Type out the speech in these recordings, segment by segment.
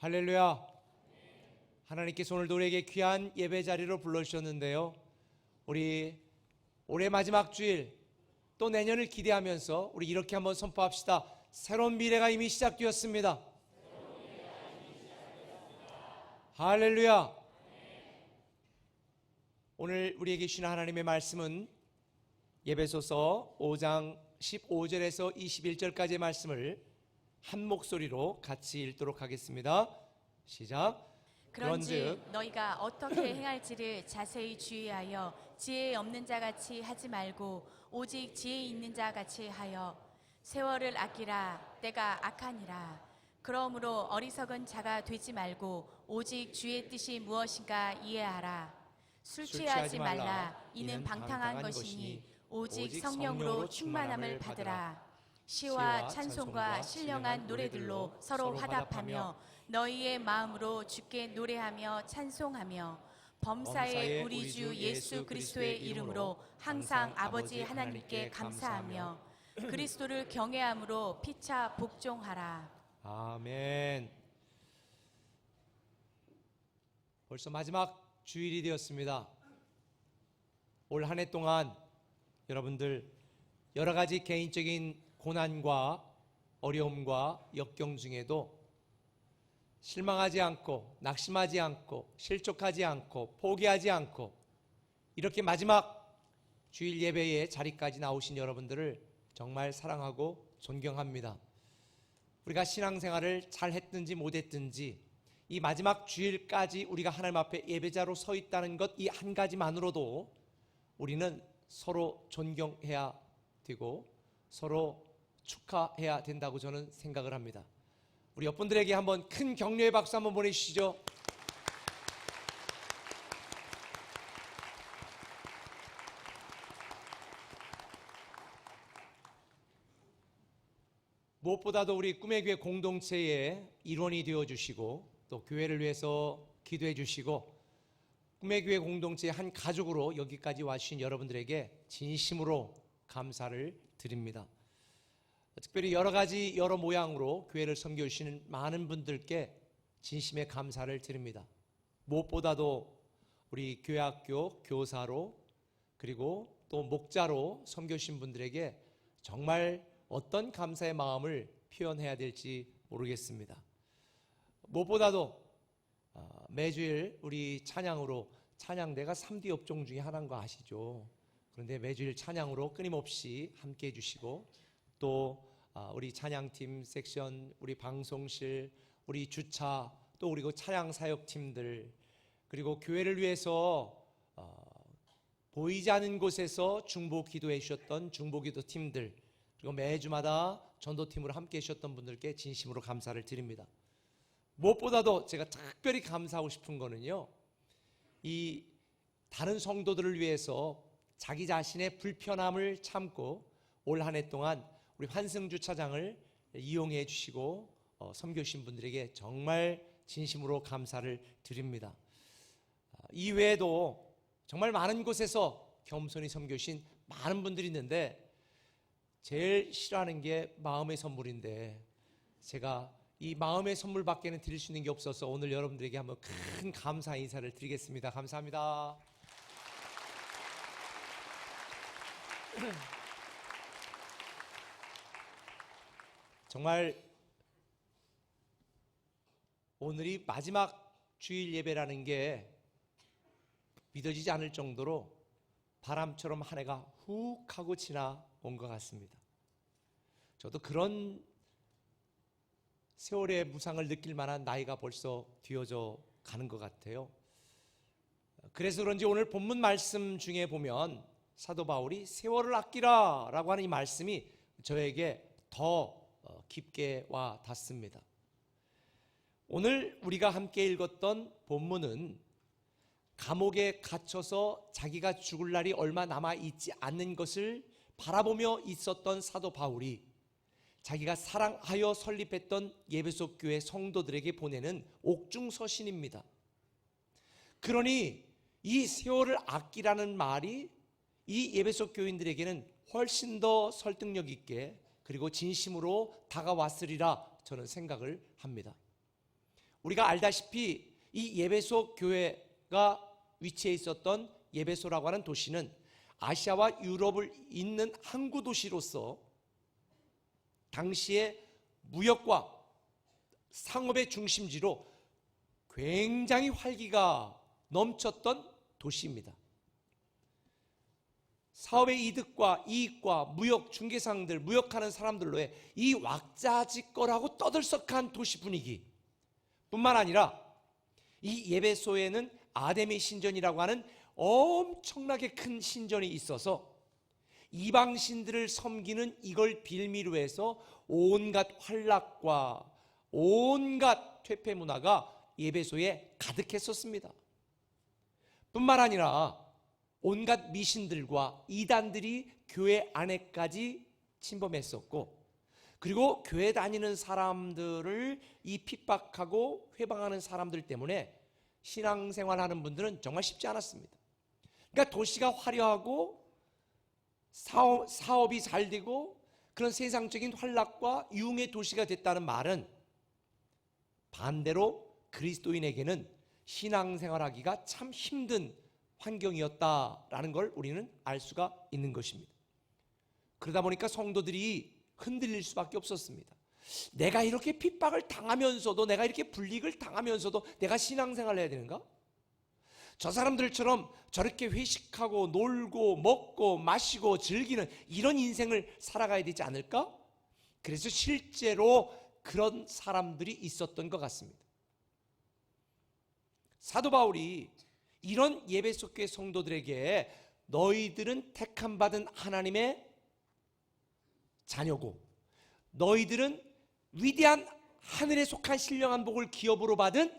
할렐루야. 하나님께서 오늘도 우리에게 귀한 예배 자리로 불러주셨는데요, 우리 올해 마지막 주일 또 내년을 기대하면서 우리 이렇게 한번 선포합시다. 새로운 미래가 이미 시작되었습니다. 할렐루야. 오늘 우리에게 주신 하나님의 말씀은 에베소서 5장 15절에서 21절까지의 말씀을 한 목소리로 같이 읽도록 하겠습니다. 시작. 그런즉 너희가 어떻게 행할지를 자세히 주의하여 지혜 없는 자같이 하지 말고 오직 지혜 있는 자같이 하여 세월을 아끼라. 때가 악하니라. 그러므로 어리석은 자가 되지 말고 오직 주의 뜻이 무엇인가 이해하라. 술 취하지 말라. 이는 방탕한 것이니 오직 성령으로 충만함을 받으라. 시와 찬송과 신령한 노래들로 서로 화답하며 너희의 마음으로 주께 노래하며 찬송하며 범사의 우리 주 예수 그리스도의 이름으로 항상 아버지 하나님께 감사하며 그리스도를 경외함으로 피차 복종하라. 아멘. 벌써 마지막 주일이 되었습니다. 올 한 해 동안 여러분들 여러 가지 개인적인 고난과 어려움과 역경 중에도 실망하지 않고 낙심하지 않고 실족하지 않고 포기하지 않고 이렇게 마지막 주일 예배의 자리까지 나오신 여러분들을 정말 사랑하고 존경합니다. 우리가 신앙생활을 잘 했든지 못했든지 이 마지막 주일까지 우리가 하나님 앞에 예배자로 서 있다는 것, 이 한 가지만으로도 우리는 서로 존경해야 되고 서로 축하해야 된다고 저는 생각을 합니다. 우리 옆분들에게 한번 큰 격려의 박수 한번 보내주시죠. 무엇보다도 우리 꿈의 교회 공동체의 일원이 되어주시고 또 교회를 위해서 기도해 주시고 꿈의 교회 공동체의 한 가족으로 여기까지 와주신 여러분들에게 진심으로 감사를 드립니다. 특별히 여러 가지 여러 모양으로 교회를 섬겨주시는 많은 분들께 진심의 감사를 드립니다. 무엇보다도 우리 교회학교 교사로 그리고 또 목자로 섬겨주신 분들에게 정말 어떤 감사의 마음을 표현해야 될지 모르겠습니다. 무엇보다도 매주일 우리 찬양으로, 찬양대가 3D 업종 중에 하나인 거 아시죠? 그런데 매주일 찬양으로 끊임없이 함께 해주시고 또 우리 찬양팀 섹션, 우리 방송실, 우리 주차, 또 그리고 찬양 사역팀들, 그리고 교회를 위해서 보이지 않는 곳에서 중보 기도해 주셨던 중보기도 팀들, 그리고 매주마다 전도팀으로 함께 해주셨던 분들께 진심으로 감사를 드립니다. 무엇보다도 제가 특별히 감사하고 싶은 거는요, 이 다른 성도들을 위해서 자기 자신의 불편함을 참고 올 한 해 동안 우리 환승주차장을 이용해 주시고 섬겨주신 분들에게 정말 진심으로 감사를 드립니다. 이외에도 정말 많은 곳에서 겸손히 섬겨주신 많은 분들이 있는데 제일 싫어하는 게 마음의 선물인데 제가 이 마음의 선물밖에는 드릴 수 있는 게 없어서 오늘 여러분들에게 한번 큰 감사 인사를 드리겠습니다. 감사합니다. 정말 오늘이 마지막 주일 예배라는 게 믿어지지 않을 정도로 바람처럼 한 해가 훅 하고 지나온 것 같습니다. 저도 그런 세월의 무상을 느낄 만한 나이가 벌써 뒤어져 가는 것 같아요. 그래서 그런지 오늘 본문 말씀 중에 보면 사도 바울이 세월을 아끼라 라고 하는 이 말씀이 저에게 더 깊게 와 닿습니다. 오늘 우리가 함께 읽었던 본문은 감옥에 갇혀서 자기가 죽을 날이 얼마 남아 있지 않는 것을 바라보며 있었던 사도 바울이 자기가 사랑하여 설립했던 에베소 교회 성도들에게 보내는 옥중서신입니다. 그러니 이 세월을 아끼라는 말이 이 에베소 교인들에게는 훨씬 더 설득력 있게 그리고 진심으로 다가왔으리라 저는 생각을 합니다. 우리가 알다시피 이 예배소 교회가 위치해 있었던 예배소라고 하는 도시는 아시아와 유럽을 잇는 항구 도시로서 당시에 무역과 상업의 중심지로 굉장히 활기가 넘쳤던 도시입니다. 사업의 이득과 이익과 무역 중개상들, 무역하는 사람들로의 이 왁자지껄하고 떠들썩한 도시 분위기 뿐만 아니라 이 예배소에는 아데미 신전이라고 하는 엄청나게 큰 신전이 있어서 이방신들을 섬기는 이걸 빌미로 해서 온갖 환락과 온갖 퇴폐 문화가 예배소에 가득했었습니다. 뿐만 아니라 온갖 미신들과 이단들이 교회 안에까지 침범했었고, 그리고 교회 다니는 사람들을 이 핍박하고 회방하는 사람들 때문에 신앙생활하는 분들은 정말 쉽지 않았습니다. 그러니까 도시가 화려하고 사업이 잘 되고 그런 세상적인 환락과 유흥의 도시가 됐다는 말은 반대로 그리스도인에게는 신앙생활하기가 참 힘든 환경이었다라는 걸 우리는 알 수가 있는 것입니다. 그러다 보니까 성도들이 흔들릴 수밖에 없었습니다. 내가 이렇게 핍박을 당하면서도, 내가 이렇게 불이익을 당하면서도 내가 신앙생활을 해야 되는가? 저 사람들처럼 저렇게 회식하고 놀고 먹고 마시고 즐기는 이런 인생을 살아가야 되지 않을까? 그래서 실제로 그런 사람들이 있었던 것 같습니다. 사도 바울이 이런 예배소 교회 성도들에게 너희들은 택함 받은 하나님의 자녀고 너희들은 위대한 하늘에 속한 신령한 복을 기업으로 받은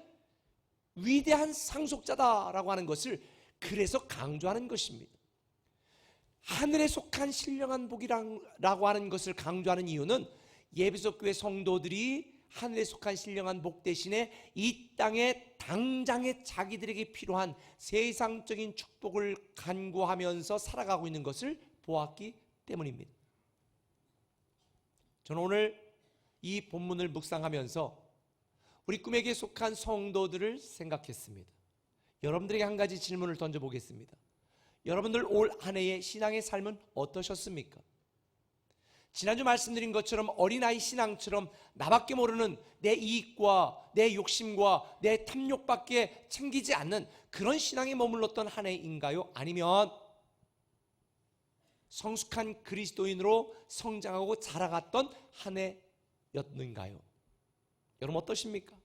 위대한 상속자다라고 하는 것을 그래서 강조하는 것입니다. 하늘에 속한 신령한 복이라고 하는 것을 강조하는 이유는 예배소 교회 성도들이 하늘에 속한 신령한 복 대신에 이 땅에 당장에 자기들에게 필요한 세상적인 축복을 간구하면서 살아가고 있는 것을 보았기 때문입니다. 저는 오늘 이 본문을 묵상하면서 우리 꿈에게 속한 성도들을 생각했습니다. 여러분들에게 한 가지 질문을 던져보겠습니다. 여러분들 올 한 해의 신앙의 삶은 어떠셨습니까? 지난주 말씀드린 것처럼 어린아이 신앙처럼 나밖에 모르는 내 이익과 내 욕심과 내 탐욕밖에 챙기지 않는 그런 신앙에 머물렀던 한 해인가요? 아니면 성숙한 그리스도인으로 성장하고 자라갔던 한 해였는가요? 여러분 어떠십니까?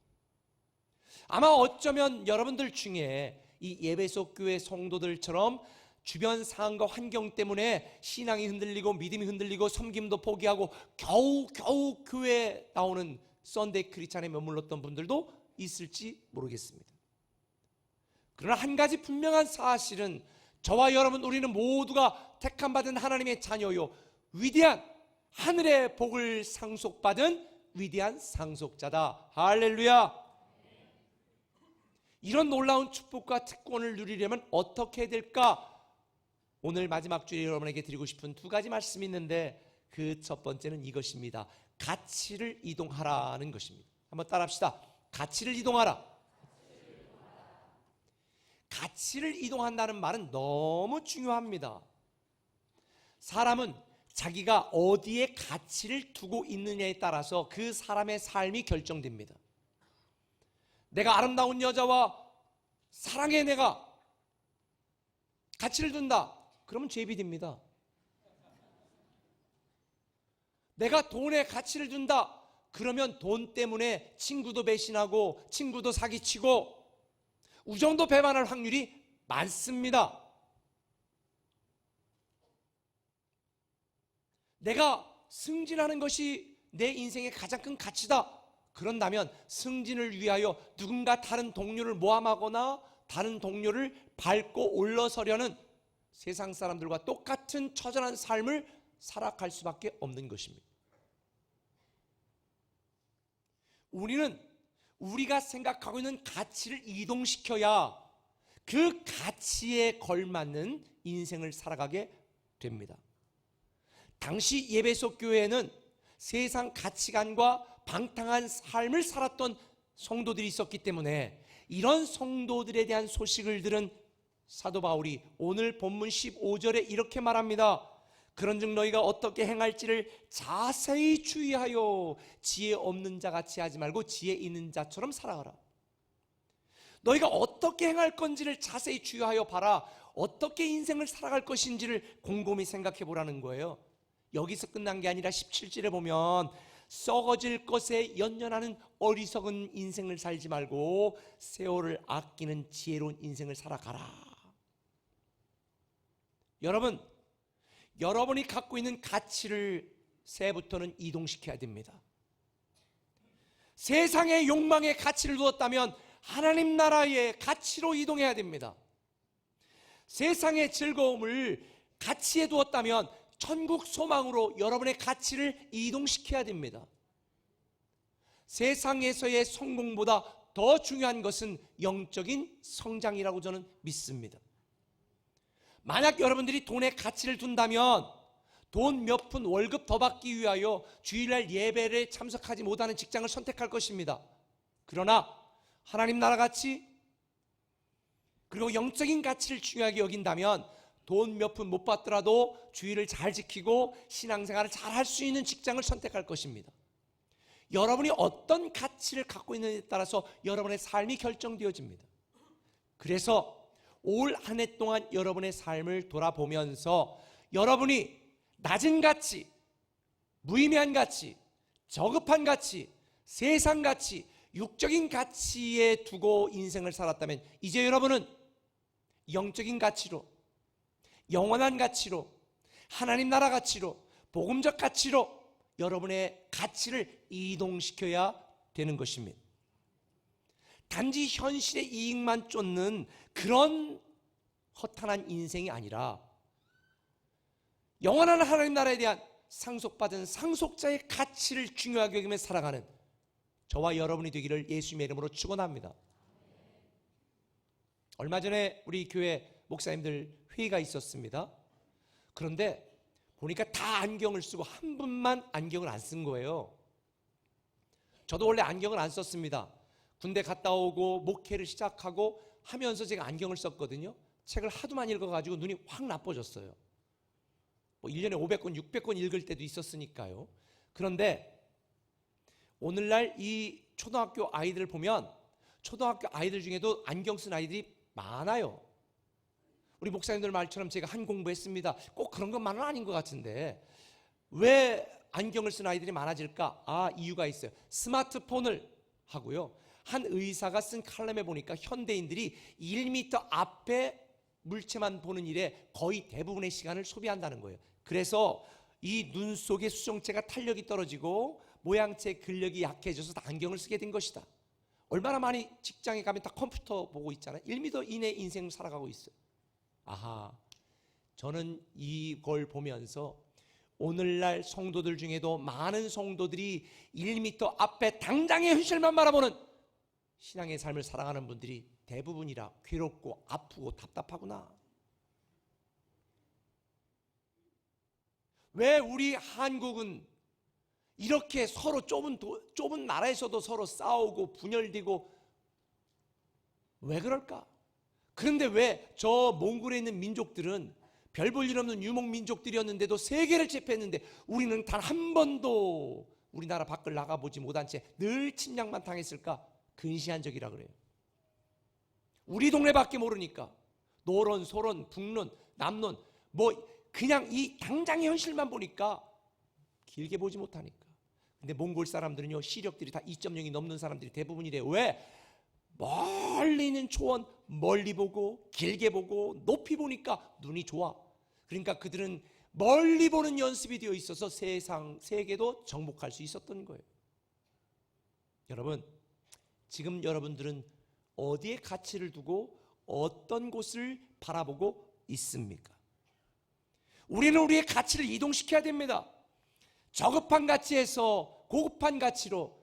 아마 어쩌면 여러분들 중에 이 예배소 교회 성도들처럼 주변 상황과 환경 때문에 신앙이 흔들리고 믿음이 흔들리고 섬김도 포기하고 겨우 교회에 나오는 썬데이 크리스찬에 머물렀던 분들도 있을지 모르겠습니다. 그러나 한 가지 분명한 사실은 저와 여러분 우리는 모두가 택함받은 하나님의 자녀요 위대한 하늘의 복을 상속받은 위대한 상속자다. 할렐루야. 이런 놀라운 축복과 특권을 누리려면 어떻게 해야 될까? 오늘 마지막 주에 여러분에게 드리고 싶은 두 가지 말씀이 있는데 그 첫 번째는 이것입니다. 가치를 이동하라는 것입니다. 한번 따라합시다. 가치를 이동하라. 가치를 이동한다는 말은 너무 중요합니다. 사람은 자기가 어디에 가치를 두고 있느냐에 따라서 그 사람의 삶이 결정됩니다. 내가 아름다운 여자와 사랑에 내가 가치를 둔다. 그러면 죄비됩니다. 내가 돈에 가치를 둔다. 그러면 돈 때문에 친구도 배신하고 친구도 사기치고 우정도 배반할 확률이 많습니다. 내가 승진하는 것이 내 인생의 가장 큰 가치다. 그런다면 승진을 위하여 누군가 다른 동료를 모함하거나 다른 동료를 밟고 올라서려는 세상 사람들과 똑같은 처절한 삶을 살아갈 수밖에 없는 것입니다. 우리는 우리가 생각하고 있는 가치를 이동시켜야 그 가치에 걸맞는 인생을 살아가게 됩니다. 당시 예배소 교회에는 세상 가치관과 방탕한 삶을 살았던 성도들이 있었기 때문에 이런 성도들에 대한 소식을 들은 사도 바울이 오늘 본문 15절에 이렇게 말합니다. 그런즉 너희가 어떻게 행할지를 자세히 주의하여 지혜 없는 자 같이 하지 말고 지혜 있는 자처럼 살아가라. 너희가 어떻게 행할 건지를 자세히 주의하여 봐라. 어떻게 인생을 살아갈 것인지를 곰곰이 생각해 보라는 거예요. 여기서 끝난 게 아니라 17절에 보면 썩어질 것에 연연하는 어리석은 인생을 살지 말고 세월을 아끼는 지혜로운 인생을 살아가라. 여러분, 여러분이 갖고 있는 가치를 새해부터는 이동시켜야 됩니다. 세상의 욕망에 가치를 두었다면 하나님 나라의 가치로 이동해야 됩니다. 세상의 즐거움을 가치에 두었다면 천국 소망으로 여러분의 가치를 이동시켜야 됩니다. 세상에서의 성공보다 더 중요한 것은 영적인 성장이라고 저는 믿습니다. 만약 여러분들이 돈에 가치를 둔다면 돈 몇 푼 월급 더 받기 위하여 주일날 예배를 참석하지 못하는 직장을 선택할 것입니다. 그러나 하나님 나라 가치 그리고 영적인 가치를 중요하게 여긴다면 돈 몇 푼 못 받더라도 주일을 잘 지키고 신앙생활을 잘 할 수 있는 직장을 선택할 것입니다. 여러분이 어떤 가치를 갖고 있느냐에 따라서 여러분의 삶이 결정되어집니다. 그래서 올 한 해 동안 여러분의 삶을 돌아보면서 여러분이 낮은 가치, 무의미한 가치, 저급한 가치, 세상 가치, 육적인 가치에 두고 인생을 살았다면 이제 여러분은 영적인 가치로, 영원한 가치로, 하나님 나라 가치로, 복음적 가치로 여러분의 가치를 이동시켜야 되는 것입니다. 단지 현실의 이익만 쫓는 그런 허탄한 인생이 아니라 영원한 하나님 나라에 대한 상속받은 상속자의 가치를 중요하게 여기며 살아가는 저와 여러분이 되기를 예수님의 이름으로 축원합니다. 얼마 전에 우리 교회 목사님들 회의가 있었습니다. 그런데 보니까 다 안경을 쓰고 한 분만 안경을 안 쓴 거예요. 저도 원래 안경을 안 썼습니다. 군대 갔다 오고 목회를 시작하고 하면서 제가 안경을 썼거든요. 책을 하도 많이 읽어가지고 눈이 확 나빠졌어요. 1년에 500권, 600권 읽을 때도 있었으니까요. 그런데 오늘날 이 초등학교 아이들을 보면 초등학교 아이들 중에도 안경 쓴 아이들이 많아요. 우리 목사님들 말처럼 제가 한 공부했습니다. 꼭 그런 것만은 아닌 것 같은데 왜 안경을 쓴 아이들이 많아질까? 이유가 있어요. 스마트폰을 하고요. 한 의사가 쓴 칼럼에 보니까 현대인들이 1m 앞에 물체만 보는 일에 거의 대부분의 시간을 소비한다는 거예요. 그래서 이 눈 속의 수정체가 탄력이 떨어지고 모양체 근력이 약해져서 다 안경을 쓰게 된 것이다. 얼마나 많이 직장에 가면 다 컴퓨터 보고 있잖아요. 1m 이내 인생을 살아가고 있어요. 저는 이걸 보면서 오늘날 성도들 중에도 많은 성도들이 1m 앞에 당장의 현실만 바라보는 신앙의 삶을 살아가는 분들이 대부분이라 괴롭고 아프고 답답하구나. 왜 우리 한국은 이렇게 서로 좁은 나라에서도 서로 싸우고 분열되고 왜 그럴까? 그런데 왜 저 몽골에 있는 민족들은 별 볼 일 없는 유목 민족들이었는데도 세계를 제패했는데 우리는 단 한 번도 우리나라 밖을 나가보지 못한 채 늘 침략만 당했을까? 근시안적이라 그래요. 우리 동네밖에 모르니까 노론, 소론, 북론, 남론 그냥 이 당장의 현실만 보니까 길게 보지 못하니까. 근데 몽골 사람들은요 시력들이 다 2.0이 넘는 사람들이 대부분이래요. 왜? 멀리 있는 초원 멀리 보고 길게 보고 높이 보니까 눈이 좋아. 그러니까 그들은 멀리 보는 연습이 되어 있어서 세계도 정복할 수 있었던 거예요. 여러분, 지금 여러분들은 어디에 가치를 두고 어떤 곳을 바라보고 있습니까? 우리는 우리의 가치를 이동시켜야 됩니다. 저급한 가치에서 고급한 가치로,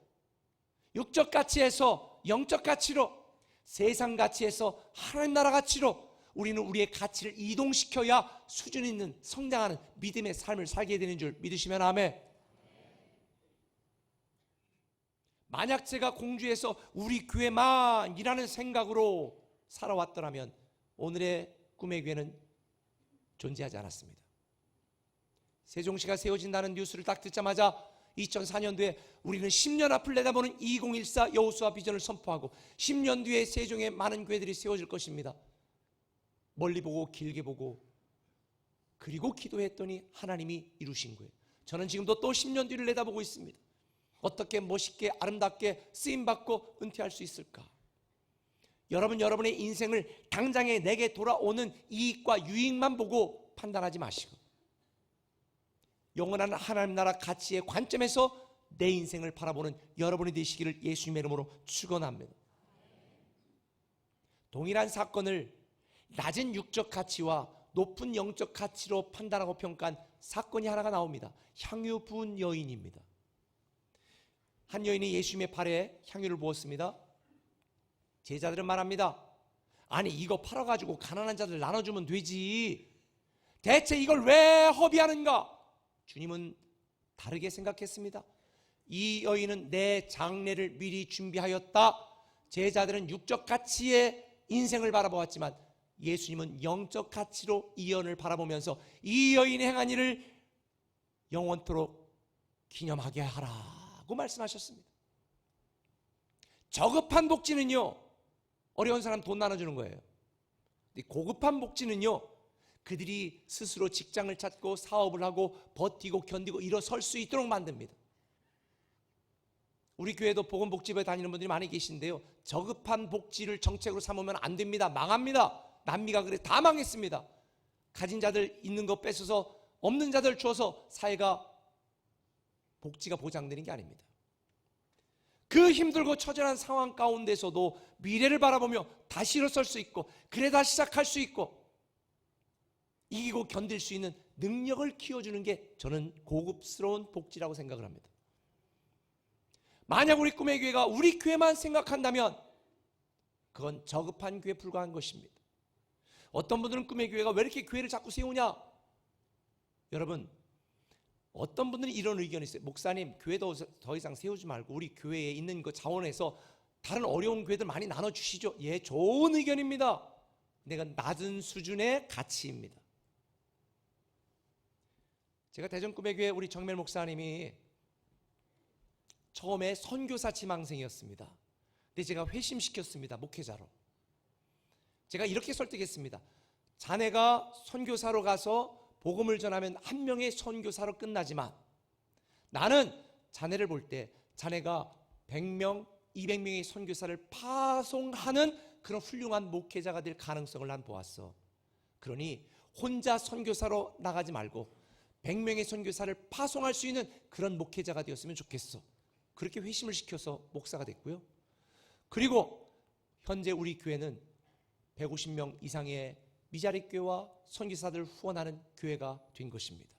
육적 가치에서 영적 가치로, 세상 가치에서 하나님 나라 가치로 우리는 우리의 가치를 이동시켜야 수준 있는 성장하는 믿음의 삶을 살게 되는 줄 믿으시면 아멘. 만약 제가 공주에서 우리 교회만이라는 생각으로 살아왔더라면 오늘의 꿈의 교회는 존재하지 않았습니다. 세종시가 세워진다는 뉴스를 딱 듣자마자 2004년도에 우리는 10년 앞을 내다보는 2014 여호수아 비전을 선포하고 10년 뒤에 세종에 많은 교회들이 세워질 것입니다. 멀리 보고 길게 보고 그리고 기도했더니 하나님이 이루신 거예요. 저는 지금도 또 10년 뒤를 내다보고 있습니다. 어떻게 멋있게 아름답게 쓰임받고 은퇴할 수 있을까? 여러분, 여러분의 인생을 당장에 내게 돌아오는 이익과 유익만 보고 판단하지 마시고 영원한 하나님 나라 가치의 관점에서 내 인생을 바라보는 여러분이 되시기를 예수님의 이름으로 축원합니다. 동일한 사건을 낮은 육적 가치와 높은 영적 가치로 판단하고 평가한 사건이 하나가 나옵니다. 향유 부은 여인입니다. 한 여인이 예수님의 발에 향유를 부었습니다. 제자들은 말합니다. 아니 이거 팔아가지고 가난한 자들 나눠주면 되지. 대체 이걸 왜 허비하는가? 주님은 다르게 생각했습니다. 이 여인은 내 장례를 미리 준비하였다. 제자들은 육적 가치의 인생을 바라보았지만 예수님은 영적 가치로 이 여인을 바라보면서 이 여인이 행한 일을 영원토록 기념하게 하라고 말씀하셨습니다. 저급한 복지는요, 어려운 사람 돈 나눠주는 거예요. 고급한 복지는요, 그들이 스스로 직장을 찾고 사업을 하고 버티고 견디고 일어설 수 있도록 만듭니다. 우리 교회도 보건복지부에 다니는 분들이 많이 계신데요, 저급한 복지를 정책으로 삼으면 안 됩니다. 망합니다. 남미가 그래 다 망했습니다. 가진 자들 있는 거 뺏어서 없는 자들 주어서 사회가 복지가 보장되는 게 아닙니다. 그 힘들고 처절한 상황 가운데서도 미래를 바라보며 다시 일어설 수 있고 그래 다시 시작할 수 있고 이기고 견딜 수 있는 능력을 키워주는 게 저는 고급스러운 복지라고 생각을 합니다. 만약 우리 꿈의 교회가 우리 교회만 생각한다면 그건 저급한 교회에 불과한 것입니다. 어떤 분들은 꿈의 교회가 왜 이렇게 교회를 자꾸 세우냐? 여러분, 어떤 분들은 이런 의견이 있어요. 목사님, 교회도 더 이상 세우지 말고 우리 교회에 있는 그 자원에서 다른 어려운 교회들 많이 나눠주시죠. 예, 좋은 의견입니다. 내가 낮은 수준의 가치입니다. 제가 대전 꿈의 교회 우리 정멜 목사님이 처음에 선교사 지망생이었습니다. 근데 제가 회심시켰습니다. 목회자로. 제가 이렇게 설득했습니다. 자네가 선교사로 가서 복음을 전하면 한 명의 선교사로 끝나지만 나는 자네를 볼 때 자네가 100명, 200명의 선교사를 파송하는 그런 훌륭한 목회자가 될 가능성을 난 보았어. 그러니 혼자 선교사로 나가지 말고 100명의 선교사를 파송할 수 있는 그런 목회자가 되었으면 좋겠어. 그렇게 회심을 시켜서 목사가 됐고요. 그리고 현재 우리 교회는 150명 이상의 미자립교회와 선교사들을 후원하는 교회가 된 것입니다.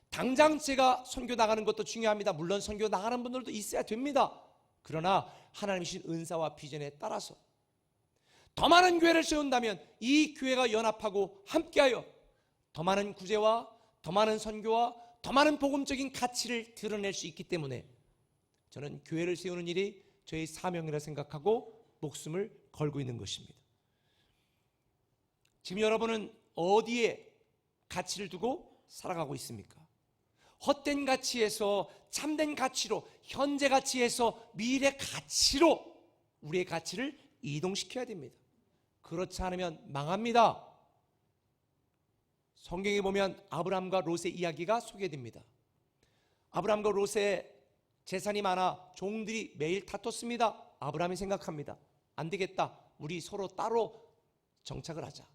당장 제가 선교 나가는 것도 중요합니다. 물론 선교 나가는 분들도 있어야 됩니다. 그러나 하나님 주신 은사와 비전에 따라서 더 많은 교회를 세운다면 이 교회가 연합하고 함께하여 더 많은 구제와 더 많은 선교와 더 많은 복음적인 가치를 드러낼 수 있기 때문에 저는 교회를 세우는 일이 저의 사명이라 생각하고 목숨을 걸고 있는 것입니다. 지금 여러분은 어디에 가치를 두고 살아가고 있습니까? 헛된 가치에서 참된 가치로, 현재 가치에서 미래 가치로 우리의 가치를 이동시켜야 됩니다. 그렇지 않으면 망합니다. 성경에 보면 아브라함과 롯의 이야기가 소개됩니다. 아브라함과 롯의 재산이 많아 종들이 매일 다퉜습니다. 아브라함이 생각합니다. 안 되겠다. 우리 서로 따로 정착을 하자.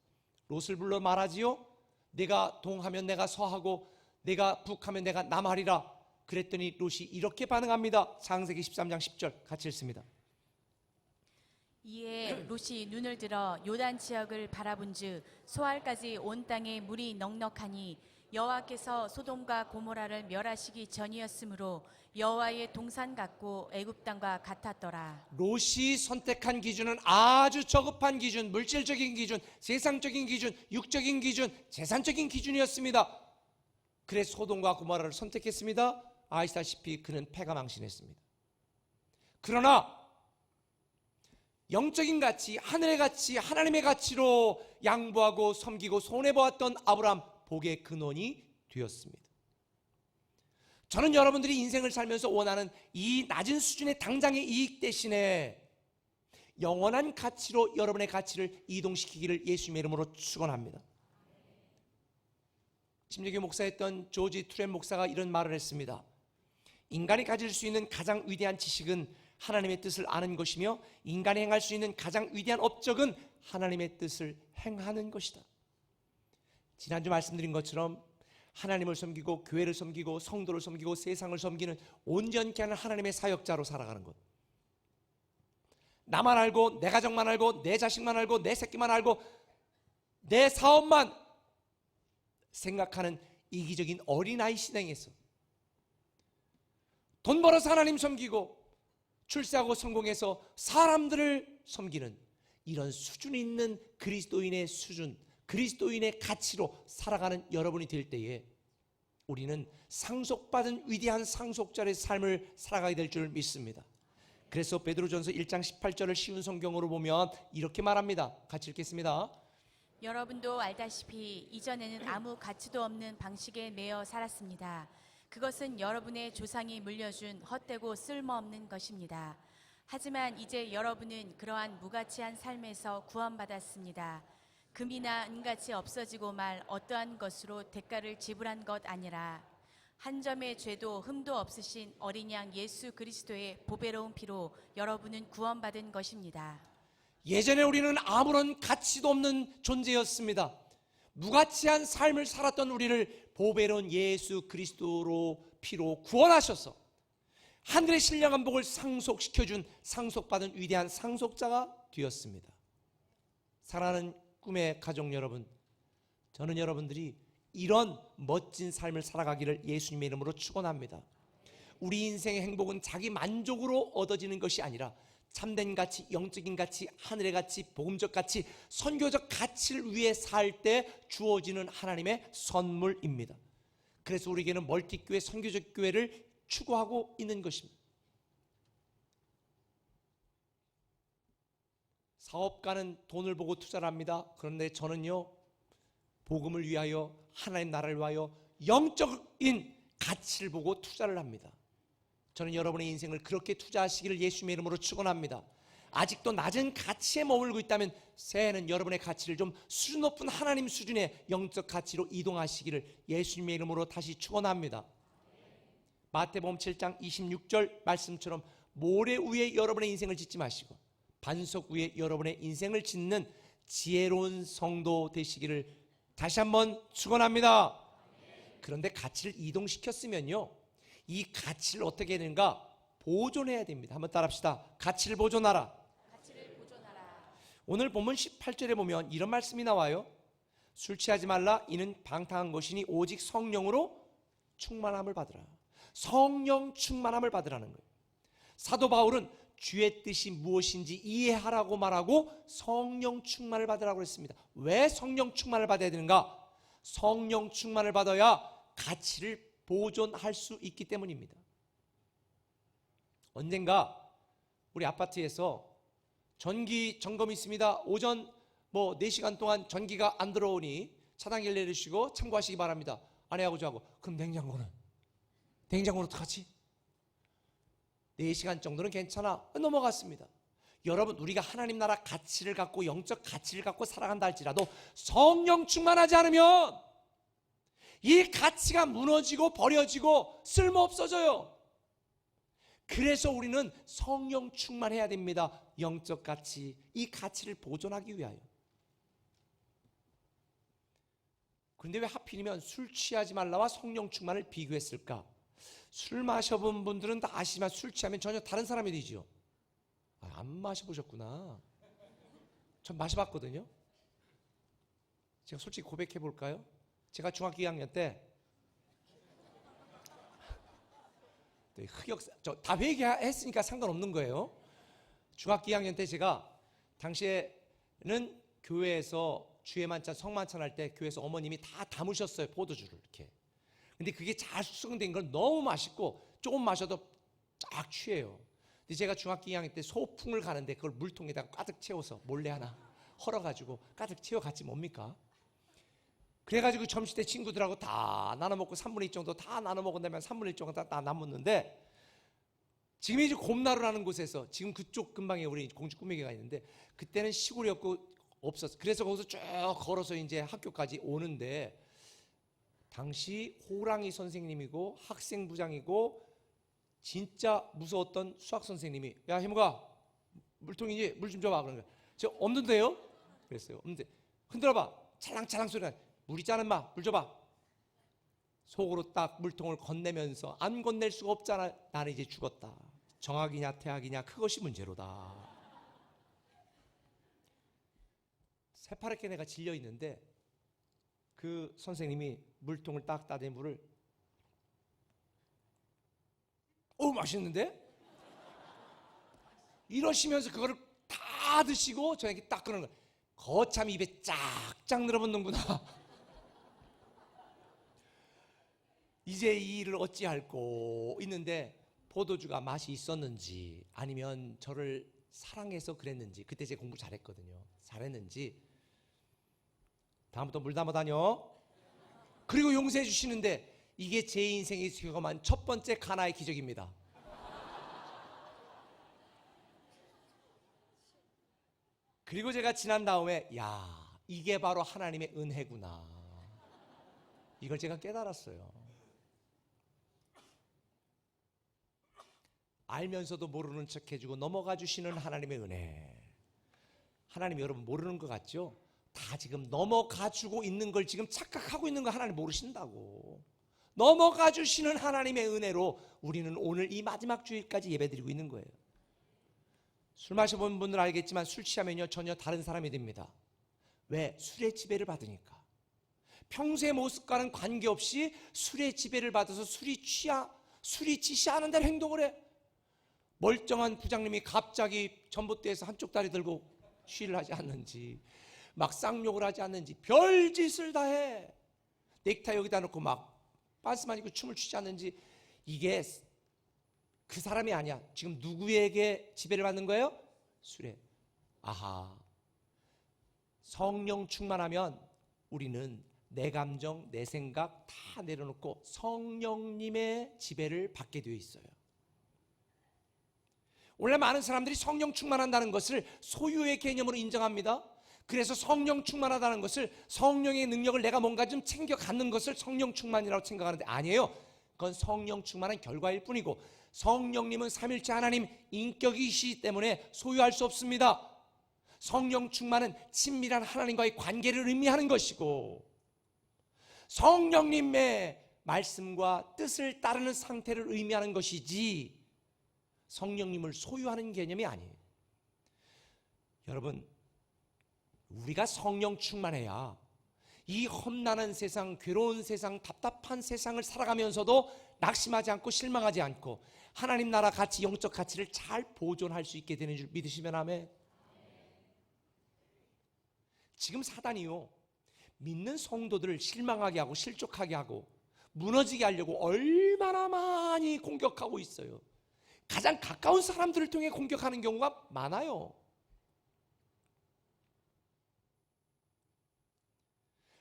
롯을 불러 말하지요. 내가 동하면 내가 서하고 내가 북하면 내가 남하리라. 그랬더니 롯이 이렇게 반응합니다. 창세기 13장 10절 같이 읽습니다. 이에 롯이 눈을 들어 요단 지역을 바라본즉 소알까지 온 땅에 물이 넉넉하니 여호와께서 소돔과 고모라를 멸하시기 전이었으므로 여호와의 동산 같고 애굽 땅과 같았더라. 롯이 선택한 기준은 아주 저급한 기준, 물질적인 기준, 세상적인 기준, 육적인 기준, 재산적인 기준이었습니다. 그래서 소돔과 고모라를 선택했습니다. 아시다시피 그는 패가 망신했습니다. 그러나 영적인 가치, 하늘의 가치, 하나님의 가치로 양보하고 섬기고 손해보았던 아브라함, 복의 근원이 되었습니다. 저는 여러분들이 인생을 살면서 원하는 이 낮은 수준의 당장의 이익 대신에 영원한 가치로 여러분의 가치를 이동시키기를 예수님의 이름으로 축원합니다. 침례교 목사였던 조지 트랩 목사가 이런 말을 했습니다. 인간이 가질 수 있는 가장 위대한 지식은 하나님의 뜻을 아는 것이며 인간이 행할 수 있는 가장 위대한 업적은 하나님의 뜻을 행하는 것이다. 지난주 말씀드린 것처럼 하나님을 섬기고 교회를 섬기고 성도를 섬기고 세상을 섬기는 온전케 하는 하나님의 사역자로 살아가는 것. 나만 알고 내 가정만 알고 내 자식만 알고 내 새끼만 알고 내 사업만 생각하는 이기적인 어린아이 시대에서 돈 벌어서 하나님 섬기고 출세하고 성공해서 사람들을 섬기는 이런 수준 있는 그리스도인의 수준, 그리스도인의 가치로 살아가는 여러분이 될 때에 우리는 상속받은 위대한 상속자의 삶을 살아가게 될 줄 믿습니다. 그래서 베드로전서 1장 18절을 쉬운 성경으로 보면 이렇게 말합니다. 같이 읽겠습니다. 여러분도 알다시피 이전에는 아무 가치도 없는 방식에 매여 살았습니다. 그것은 여러분의 조상이 물려준 헛되고 쓸모없는 것입니다. 하지만 이제 여러분은 그러한 무가치한 삶에서 구원받았습니다. 금이나 은같이 없어지고 말 어떠한 것으로 대가를 지불한 것 아니라 한 점의 죄도 흠도 없으신 어린 양 예수 그리스도의 보배로운 피로 여러분은 구원받은 것입니다. 예전에 우리는 아무런 가치도 없는 존재였습니다. 무가치한 삶을 살았던 우리를 보배로운 예수 그리스도로 피로 구원하셔서 하늘의 신령한 복을 상속시켜준 상속받은 위대한 상속자가 되었습니다. 사랑하는 꿈의 가족 여러분, 저는 여러분들이 이런 멋진 삶을 살아가기를 예수님의 이름으로 축원합니다. 우리 인생의 행복은 자기 만족으로 얻어지는 것이 아니라 참된 가치, 영적인 가치, 하늘의 가치, 복음적 가치, 선교적 가치를 위해 살 때 주어지는 하나님의 선물입니다. 그래서 우리에게는 멀티교회, 선교적 교회를 추구하고 있는 것입니다. 사업가는 돈을 보고 투자를 합니다. 그런데 저는요, 복음을 위하여 하나님 나라를 위하여 영적인 가치를 보고 투자를 합니다. 저는 여러분의 인생을 그렇게 투자하시기를 예수님의 이름으로 축원합니다. 아직도 낮은 가치에 머물고 있다면 새해에는 여러분의 가치를 좀 수준 높은 하나님 수준의 영적 가치로 이동하시기를 예수님의 이름으로 다시 축원합니다. 마태복음 7장 26절 말씀처럼 모래 위에 여러분의 인생을 짓지 마시고 반석 위에 여러분의 인생을 짓는 지혜로운 성도 되시기를 다시 한번 축원합니다. 그런데 가치를 이동시켰으면요, 이 가치를 어떻게 해야 되는가? 보존해야 됩니다. 한번 따라합시다. 가치를 보존하라. 가치를 보존하라. 오늘 본문 18절에 보면 이런 말씀이 나와요. 술 취하지 말라. 이는 방탕한 것이니 오직 성령으로 충만함을 받으라. 성령 충만함을 받으라는 거예요. 사도 바울은 주의 뜻이 무엇인지 이해하라고 말하고 성령 충만을 받으라고 했습니다. 왜 성령 충만을 받아야 되는가? 성령 충만을 받아야 가치를 보존할 수 있기 때문입니다. 언젠가 우리 아파트에서 전기 점검이 있습니다. 오전 4시간 동안 전기가 안 들어오니 차단기를 내리시고 참고하시기 바랍니다. 아내하고 저하고, 그럼 냉장고는 어떡하지? 4시간 정도는 괜찮아. 넘어갔습니다. 여러분, 우리가 하나님 나라 가치를 갖고 영적 가치를 갖고 살아간다 할지라도 성령 충만하지 않으면 이 가치가 무너지고 버려지고 쓸모없어져요. 그래서 우리는 성령 충만해야 됩니다. 영적 가치, 이 가치를 보존하기 위하여. 그런데 왜 하필이면 술 취하지 말라와 성령 충만을 비교했을까? 술 마셔본 분들은 다 아시지만 술 취하면 전혀 다른 사람이 되죠. 안 마셔보셨구나. 전 마셔봤거든요. 제가 솔직히 고백해 볼까요? 제가 중학교 2학년 때 다 회개했으니까 상관없는 거예요. 중학교 2학년 때 제가 당시에는 교회에서 주의 만찬, 성만찬 할 때 교회에서 어머님이 다 담으셨어요. 포도주를 이렇게. 근데 그게 잘 숙성된 건 너무 맛있고 조금 마셔도 쫙 취해요. 근데 제가 중학교 2학년 때 소풍을 가는데 그걸 물통에다가 가득 채워서 몰래 하나 헐어가지고 가득 채워갔지 뭡니까? 그래가지고 점심 때 친구들하고 다 나눠 먹고 3분의 2 정도 다 나눠 먹은다면 3분의 1 정도 다 남았는데, 지금 이제 곰나루라는 곳에서, 지금 그쪽 근방에 우리 공주 꿈에게가 있는데, 그때는 시골이 없었어. 그래서 거기서 쭉 걸어서 이제 학교까지 오는데, 당시 호랑이 선생님이고 학생부장이고 진짜 무서웠던 수학 선생님이, 야 해무가 물통이지, 물 좀 줘봐. 그러는 거야. 저 없는데요? 그랬어요. 없는데. 흔들어봐. 찰랑찰랑 소리가. 물 있잖아 인마, 물 줘봐. 속으로 딱 물통을 건네면서, 안 건넬 수가 없잖아. 나는 이제 죽었다. 정학이냐 태학이냐 그것이 문제로다. 새파랗게 내가 질려 있는데 그 선생님이 물통을 딱 따대 물을, 맛있는데? 이러시면서 그거를 다 드시고 저에게 딱 그러는 거예요. 거참 입에 쫙쫙 늘어붙는구나. 이제 이 일을 어찌할꼬 있는데, 포도주가 맛이 있었는지 아니면 저를 사랑해서 그랬는지, 그때 제가 공부 잘했거든요. 잘했는지, 다음부터 물 담아 다녀. 그리고 용서해 주시는데, 이게 제 인생에 경험한 첫 번째 가나의 기적입니다. 그리고 제가 지난 다음에, 야, 이게 바로 하나님의 은혜구나, 이걸 제가 깨달았어요. 알면서도 모르는 척 해주고 넘어가 주시는 하나님의 은혜. 하나님 여러분 모르는 것 같죠? 다 지금 넘어가 주고 있는 걸 지금 착각하고 있는 거 하나님 모르신다고. 넘어가 주시는 하나님의 은혜로 우리는 오늘 이 마지막 주일까지 예배드리고 있는 거예요. 술 마셔본 분들 알겠지만 술 취하면요 전혀 다른 사람이 됩니다. 왜? 술의 지배를 받으니까. 평소의 모습과는 관계없이 술의 지배를 받아서 술이 지시하는 대로 행동을 해. 멀쩡한 부장님이 갑자기 전봇대에서 한쪽 다리 들고 쉬를 하지 않는지, 막 쌍욕을 하지 않는지, 별짓을 다 해. 넥타이 여기다 놓고 막 반스만 입고 춤을 추지 않는지, 이게 그 사람이 아니야. 지금 누구에게 지배를 받는 거예요? 술에. 아하. 성령 충만하면 우리는 내 감정, 내 생각 다 내려놓고 성령님의 지배를 받게 되어 있어요. 원래 많은 사람들이 성령 충만한다는 것을 소유의 개념으로 인정합니다. 그래서 성령 충만하다는 것을, 성령의 능력을 내가 뭔가 좀 챙겨 갖는 것을 성령 충만이라고 생각하는데, 아니에요. 그건 성령 충만한 결과일 뿐이고, 성령님은 삼일체 하나님 인격이시기 때문에 소유할 수 없습니다. 성령 충만은 친밀한 하나님과의 관계를 의미하는 것이고, 성령님의 말씀과 뜻을 따르는 상태를 의미하는 것이지 성령님을 소유하는 개념이 아니에요. 여러분, 우리가 성령 충만해야 이 험난한 세상, 괴로운 세상, 답답한 세상을 살아가면서도 낙심하지 않고 실망하지 않고 하나님 나라 가치, 영적 가치를 잘 보존할 수 있게 되는 줄 믿으시면 아멘. 지금 사단이요, 믿는 성도들을 실망하게 하고 실족하게 하고 무너지게 하려고 얼마나 많이 공격하고 있어요. 가장 가까운 사람들을 통해 공격하는 경우가 많아요.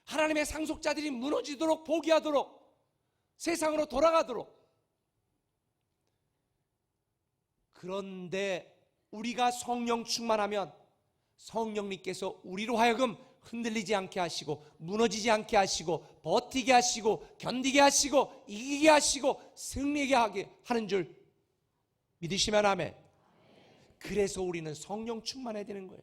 하나님의 상속자들이 무너지도록, 포기하도록, 세상으로 돌아가도록. 그런데 우리가 성령 충만하면 성령님께서 우리로 하여금 흔들리지 않게 하시고, 무너지지 않게 하시고, 버티게 하시고, 견디게 하시고, 이기게 하시고, 승리하게 하게 하는 줄 믿으시면 아멘. 그래서 우리는 성령 충만해야 되는 거예요.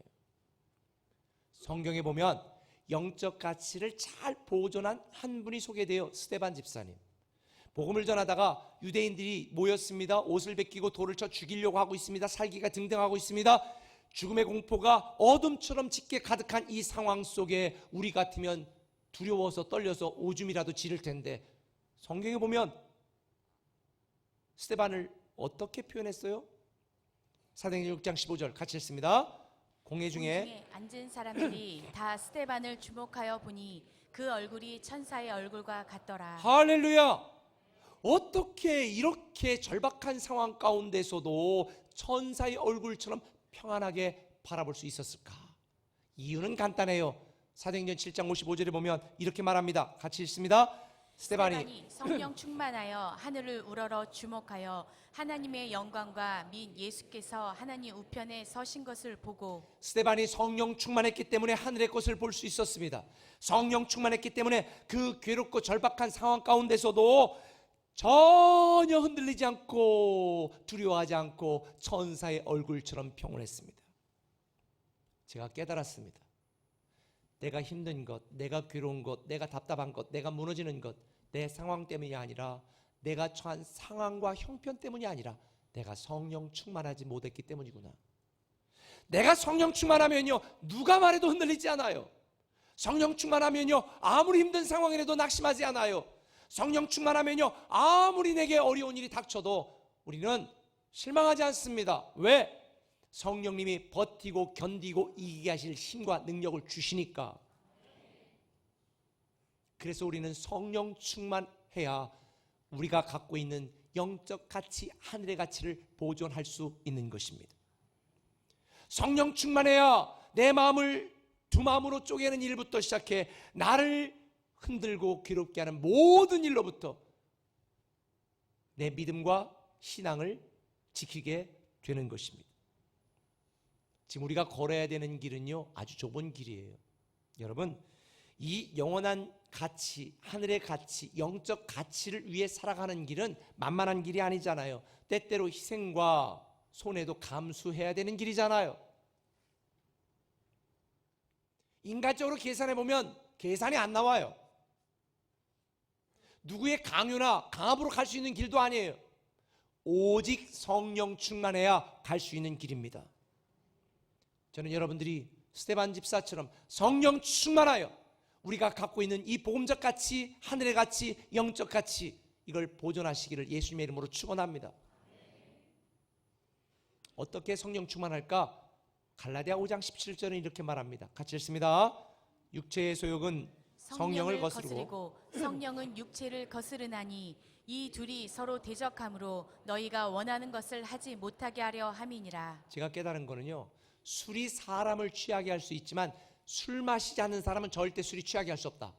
성경에 보면 영적 가치를 잘 보존한 한 분이 소개돼요. 스데반 집사님. 복음을 전하다가 유대인들이 모였습니다. 옷을 벗기고 돌을 쳐 죽이려고 하고 있습니다. 살기가 등등하고 있습니다. 죽음의 공포가 어둠처럼 짙게 가득한 이 상황 속에 우리 같으면 두려워서 떨려서 오줌이라도 지를 텐데, 성경에 보면 스데반을 어떻게 표현했어요? 사도행전 6장 15절 같이 읽습니다. 공회 중에 앉은 사람들이 다 스데반을 주목하여 보니 그 얼굴이 천사의 얼굴과 같더라. 할렐루야. 어떻게 이렇게 절박한 상황 가운데서도 천사의 얼굴처럼 평안하게 바라볼 수 있었을까? 이유는 간단해요. 사도행전 7장 55절에 보면 이렇게 말합니다. 같이 읽습니다. 스데반이 성령 충만하여 하늘을 우러러 주목하여 하나님의 영광과 및 예수께서 하나님 우편에 서신 것을 보고, 스데반이 성령 충만했기 때문에 하늘의 것을 볼 수 있었습니다. 성령 충만했기 때문에 그 괴롭고 절박한 상황 가운데서도 전혀 흔들리지 않고 두려워하지 않고 천사의 얼굴처럼 평온했습니다. 제가 깨달았습니다. 내가 힘든 것, 내가 괴로운 것, 내가 답답한 것, 내가 무너지는 것, 내 상황 때문이 아니라, 내가 처한 상황과 형편 때문이 아니라 내가 성령 충만하지 못했기 때문이구나. 내가 성령 충만하면요, 누가 말해도 흔들리지 않아요. 성령 충만하면요, 아무리 힘든 상황이라도 낙심하지 않아요. 성령 충만하면요, 아무리 내게 어려운 일이 닥쳐도 우리는 실망하지 않습니다. 왜? 성령님이 버티고 견디고 이기게 하실 힘과 능력을 주시니까. 그래서 우리는 성령 충만해야 우리가 갖고 있는 영적 가치, 하늘의 가치를 보존할 수 있는 것입니다. 성령 충만해야 내 마음을 두 마음으로 쪼개는 일부터 시작해 나를 흔들고 괴롭게 하는 모든 일로부터 내 믿음과 신앙을 지키게 되는 것입니다. 지금 우리가 걸어야 되는 길은요, 아주 좁은 길이에요. 여러분, 이 영원한 가치, 하늘의 가치, 영적 가치를 위해 살아가는 길은 만만한 길이 아니잖아요. 때때로 희생과 손해도 감수해야 되는 길이잖아요. 인간적으로 계산해 보면 계산이 안 나와요. 누구의 강요나 강압으로 갈 수 있는 길도 아니에요. 오직 성령 충만해야 갈 수 있는 길입니다. 저는 여러분들이 스데반 집사처럼 성령 충만하여 우리가 갖고 있는 이 복음적 가치, 하늘의 가치, 영적 가치, 이걸 보존하시기를 예수님의 이름으로 축원합니다. 어떻게 성령 충만할까? 갈라디아 5장 17절은 이렇게 말합니다. 같이 읽습니다. 육체의 소욕은 성령을 거스르고 성령은 육체를 거스르나니 이 둘이 서로 대적함으로 너희가 원하는 것을 하지 못하게 하려 함이니라. 제가 깨달은 거는요, 술이 사람을 취하게 할 수 있지만 술 마시지 않는 사람은 절대 술이 취하게 할 수 없다.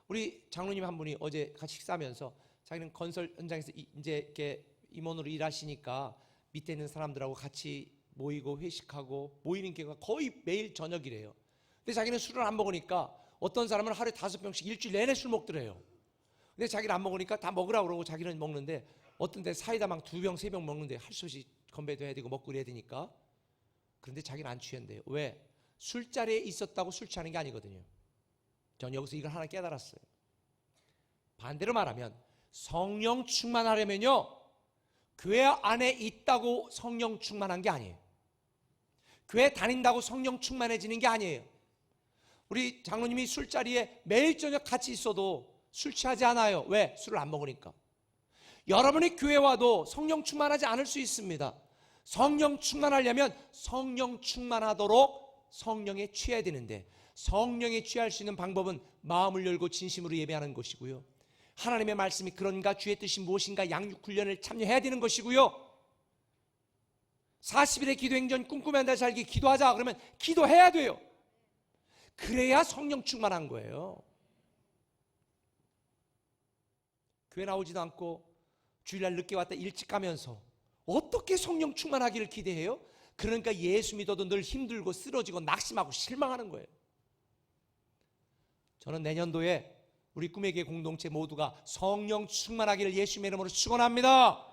우리 장로님 한 분이 어제 같이 식사하면서 자기는 건설 현장에서 이제 이렇게 임원으로 일하시니까 밑에 있는 사람들하고 같이 모이고 회식하고 모이는 경우가 거의 매일 저녁이래요. 근데 자기는 술을 안 먹으니까 어떤 사람은 하루에 5병씩 일주일 내내 술 먹더래요. 근데 자기는 안 먹으니까 다 먹으라고 그러고 자기는 먹는데, 어떤 데 사이다 막 2병, 3병 먹는데 할 수 없이 건배도 해야 되고 먹고 그래야 되니까. 그런데 자기는 안 취한대요. 왜? 술자리에 있었다고 술 취하는 게 아니거든요. 전 여기서 이걸 하나 깨달았어요. 반대로 말하면 성령 충만하려면요, 교회 안에 있다고 성령 충만한 게 아니에요. 교회 다닌다고 성령 충만해지는 게 아니에요. 우리 장로님이 술자리에 매일 저녁 같이 있어도 술 취하지 않아요. 왜? 술을 안 먹으니까. 여러분이 교회 와도 성령 충만하지 않을 수 있습니다. 성령 충만하려면 성령 충만하도록 성령에 취해야 되는데, 성령에 취할 수 있는 방법은 마음을 열고 진심으로 예배하는 것이고요, 하나님의 말씀이 그런가, 주의 뜻이 무엇인가 양육 훈련을 참여해야 되는 것이고요, 40일의 기도행전 꿈꾸며 한 달 살기 기도하자 그러면 기도해야 돼요. 그래야 성령 충만한 거예요. 교회 나오지도 않고 주일날 늦게 왔다 일찍 가면서 어떻게 성령 충만하기를 기대해요? 그러니까 예수 믿어도 늘 힘들고 쓰러지고 낙심하고 실망하는 거예요. 저는 내년도에 우리 꿈의 교회 공동체 모두가 성령 충만하기를 예수님의 이름으로 축원합니다.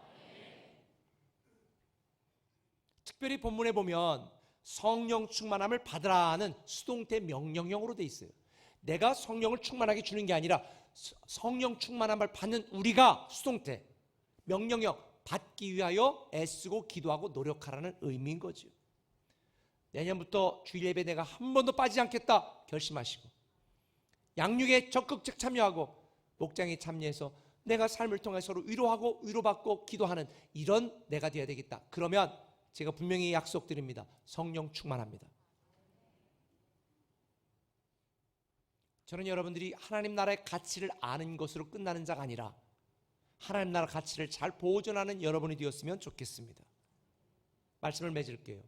특별히 본문에 보면 성령 충만함을 받으라는 수동태 명령형으로 돼 있어요. 내가 성령을 충만하게 주는 게 아니라 성령 충만함을 받는 우리가 수동태 명령형, 받기 위하여 애쓰고 기도하고 노력하라는 의미인 거죠. 내년부터 주일 예배 내가 한 번도 빠지지 않겠다 결심하시고, 양육에 적극적 참여하고 목장에 참여해서 내가 삶을 통해 서로 위로하고 위로받고 기도하는 이런 내가 되어야 되겠다. 그러면 제가 분명히 약속드립니다. 성령 충만합니다. 저는 여러분들이 하나님 나라의 가치를 아는 것으로 끝나는 자가 아니라 하나님 나라 가치를 잘 보존하는 여러분이 되었으면 좋겠습니다. 말씀을 맺을게요.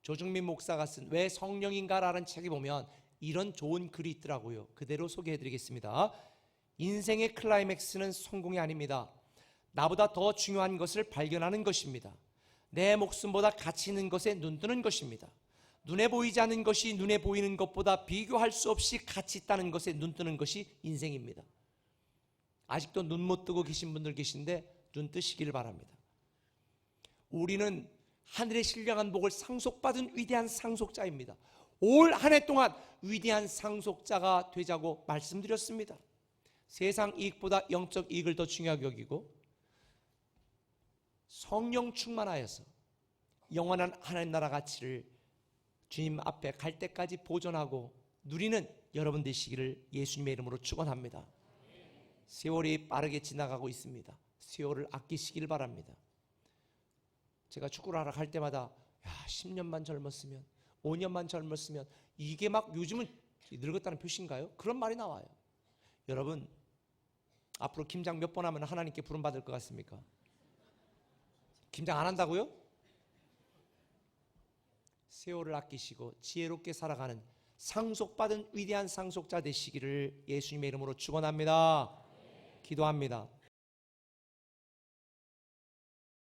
조중민 목사가 쓴 왜 성령인가라는 책에 보면 이런 좋은 글이 있더라고요. 그대로 소개해드리겠습니다. 인생의 클라이맥스는 성공이 아닙니다. 나보다 더 중요한 것을 발견하는 것입니다. 내 목숨보다 가치 있는 것에 눈뜨는 것입니다. 눈에 보이지 않는 것이 눈에 보이는 것보다 비교할 수 없이 가치 있다는 것에 눈뜨는 것이 인생입니다. 아직도 눈 못 뜨고 계신 분들 계신데 눈 뜨시기를 바랍니다. 우리는 하늘의 신령한 복을 상속받은 위대한 상속자입니다. 올 한 해 동안 위대한 상속자가 되자고 말씀드렸습니다. 세상 이익보다 영적 이익을 더 중요하게 여기고 성령 충만하여서 영원한 하나님 나라 가치를 주님 앞에 갈 때까지 보존하고 누리는 여러분 되시기를 예수님의 이름으로 축원합니다. 세월이 빠르게 지나가고 있습니다. 세월을 아끼시길 바랍니다. 제가 축구를 하러 갈 때마다 10년만 젊었으면 5년만 젊었으면 이게 막 요즘은 늙었다는 표시인가요? 그런 말이 나와요. 여러분 앞으로 김장 몇 번 하면 하나님께 부름받을 것 같습니까? 김장 안 한다고요? 세월을 아끼시고 지혜롭게 살아가는 상속받은 위대한 상속자 되시기를 예수님의 이름으로 축원합니다. 기도합니다.